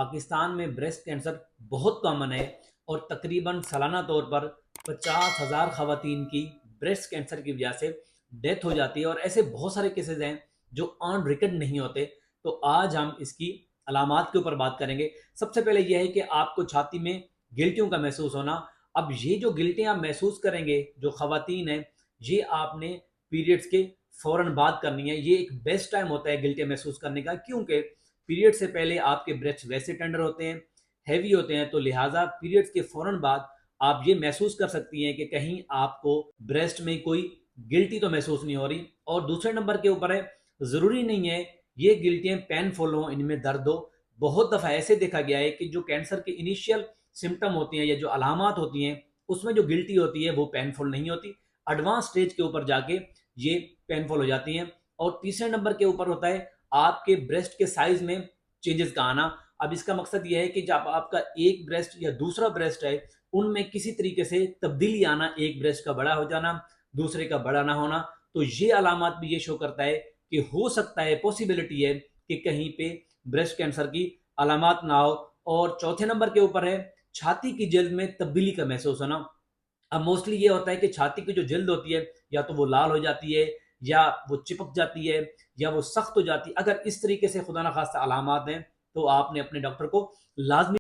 पाकिस्तान में breast cancer बहुत common है और तकरीबन सालाना तौर पर 50,000 खवातीन की ब्रेस्ट कैंसर की वजह से डेथ हो जाती है और ऐसे बहुत सारे केसेस हैं जो ऑन रिकॉर्ड नहीं होते। तो आज हम इसकी अलामात के ऊपर बात करेंगे। सबसे पहले यह है कि आपको छाती में गिल्टियों का महसूस होना। अब ये जो गिल्टियां आप महसूस करेंगे जो खवातीन हैं, ये आपने पीरियड्स के फौरन बाद करनी है। ये एक बेस्ट टाइम होता है गिल्टियां महसूस करने का, क्योंकि पीरियड से पहले आपके ब्रेस्ट वैसे टेंडर होते हैं, हैवी होते हैं, तो लिहाजा पीरियड्स के फौरन बाद आप ये महसूस कर सकती हैं कि कहीं आपको ब्रेस्ट में कोई गिल्टी तो महसूस नहीं हो रही। और दूसरे नंबर के ऊपर है, ज़रूरी नहीं है ये गिल्टियाँ पेनफुल हों, इनमें दर्द हो। बहुत दफ़ा ऐसे देखा गया है कि जो कैंसर के इनिशियल सिम्टम होती हैं या जो अलामात होती हैं उसमें जो गिल्टी होती है वो पेनफुल नहीं होती, एडवांस स्टेज के ऊपर जाके ये पेनफुल हो जाती हैं। और तीसरे नंबर के ऊपर होता है आपके ब्रेस्ट के साइज में चेंजेस का आना। अब इसका मकसद यह है कि जब आपका एक ब्रेस्ट या दूसरा ब्रेस्ट है उनमें किसी तरीके से तब्दीली आना, एक ब्रेस्ट का बड़ा हो जाना, दूसरे का बड़ा ना होना, तो ये अलामत भी ये शो करता है कि हो सकता है, पॉसिबिलिटी है कि कहीं पे ब्रेस्ट कैंसर की अलामत ना हो। और चौथे नंबर के ऊपर है छाती की जल्द में तब्दीली का महसूस होना। अब मोस्टली ये होता है कि छाती की जो जल्द होती है या तो वो लाल हो जाती है या वो चिपक जाती है या वो सख्त हो जाती है। अगर इस तरीके से खुदा न खास्ता अलामत हैं तो आपने अपने डॉक्टर को लाजमी